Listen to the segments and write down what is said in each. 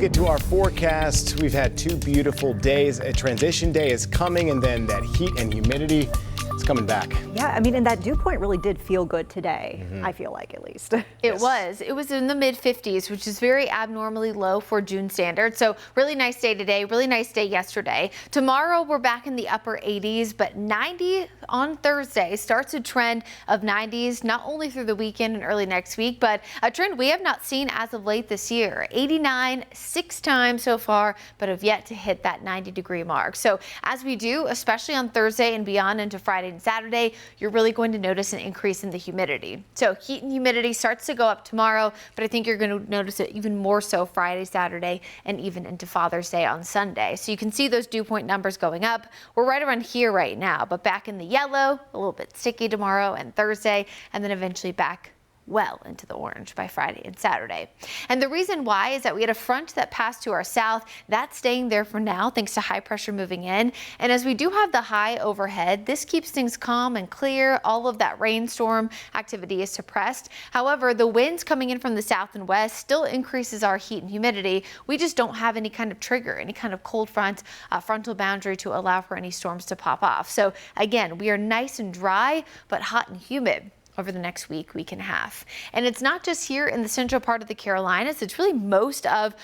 Get to our forecast. We've had 2 beautiful days. A transition day is coming, and then that heat and humidity is coming back. Yeah, I mean, and that dew point really did feel good today. I feel like, at least. It was in the mid 50s, which is very abnormally low for June standards. So really nice day today, really nice day yesterday. Tomorrow we're back in the upper 80s, but 90 on Thursday starts a trend of 90s, not only through the weekend and early next week, but a trend we have not seen as of late this year. 89 6 times so far, but have yet to hit that 90-degree mark. So as we do, especially on Thursday and beyond into Friday and Saturday, you're really going to notice an increase in the humidity. So heat and humidity starts to go up tomorrow, but I think you're going to notice it even more so Friday, Saturday, and even into Father's Day on Sunday. So you can see those dew point numbers going up. We're right around here right now, but back in the yellow, a little bit sticky tomorrow and Thursday, and then eventually back well into the orange by Friday and Saturday. And the reason why is that we had a front that passed to our south. That's staying there for now thanks to high pressure moving in. And as we do have the high overhead, this keeps things calm and clear. All of that rainstorm activity is suppressed. However, the winds coming in from the south and west still increases our heat and humidity. We just don't have any kind of trigger, any kind of cold front, frontal boundary to allow for any storms to pop off. So again, we are nice and dry, but hot and humid over the next week and a half. And it's not just here in the central part of the Carolinas, it's really most of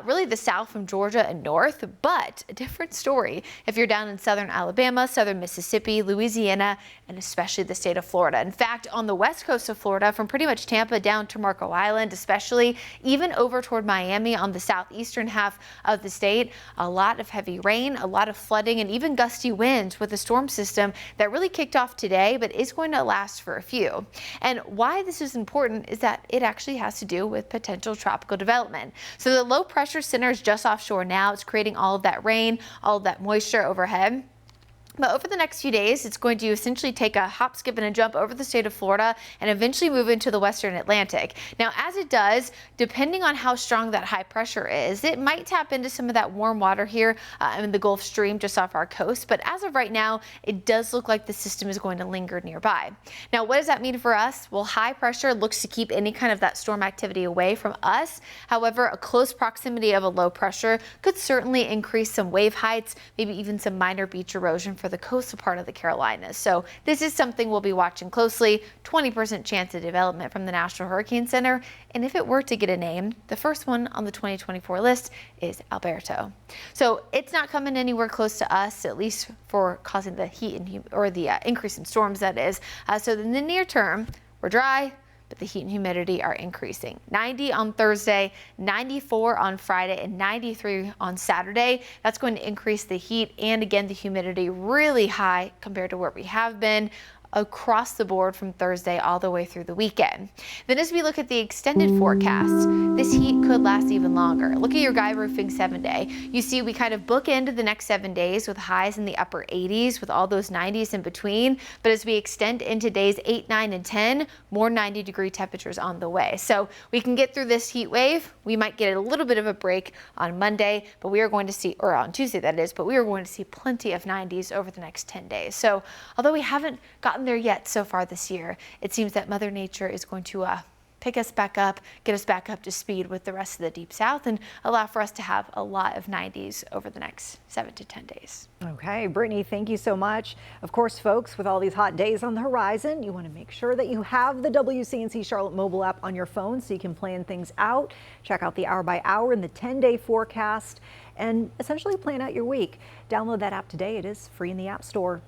really the south from Georgia and north, but a different story if you're down in southern Alabama, southern Mississippi, Louisiana, and especially the state of Florida. In fact, on the west coast of Florida, from pretty much Tampa down to Marco Island, especially even over toward Miami on the southeastern half of the state, a lot of heavy rain, a lot of flooding, and even gusty winds with a storm system that really kicked off today, but is going to last for a few. And why this is important is that it actually has to do with potential tropical development. So the low pressure center is just offshore now. It's creating all of that rain, all of that moisture overhead. But over the next few days, it's going to essentially take a hop, skip, and a jump over the state of Florida and eventually move into the western Atlantic. Now, as it does, depending on how strong that high pressure is, it might tap into some of that warm water here in the Gulf Stream just off our coast. But as of right now, it does look like the system is going to linger nearby. Now, what does that mean for us? Well, high pressure looks to keep any kind of that storm activity away from us. However, a close proximity of a low pressure could certainly increase some wave heights, maybe even some minor beach erosion for the coastal part of the Carolinas. So this is something we'll be watching closely. 20% chance of development from the National Hurricane Center. And if it were to get a name, the first one on the 2024 list is Alberto. So it's not coming anywhere close to us, at least for causing the heat and increase in storms, that is. So in the near term, we're dry, but the heat and humidity are increasing. 90 on Thursday, 94 on Friday, and 93 on Saturday. That's going to increase the heat and again the humidity really high compared to where we have been across the board from Thursday all the way through the weekend. Then as we look at the extended forecast, this heat could last even longer. Look at your Guy Roofing 7-day. You see we kind of bookend the next 7 days with highs in the upper 80s with all those 90s in between. But as we extend into days 8, 9, and 10, more 90-degree temperatures on the way. So we can get through this heat wave. We might get a little bit of a break on Monday, but we are going to see, or on Tuesday that is, but we are going to see plenty of 90s over the next 10 days. So although we haven't gotten there yet so far this year, it seems that Mother Nature is going to pick us back up, get us back up to speed with the rest of the Deep South and allow for us to have a lot of 90s over the next 7 to 10 days. Okay, Brittany, thank you so much. Of course, folks, with all these hot days on the horizon, you want to make sure that you have the WCNC Charlotte mobile app on your phone so you can plan things out, check out the hour by hour and the 10-day forecast, and essentially plan out your week. Download that app today. It is free in the App Store.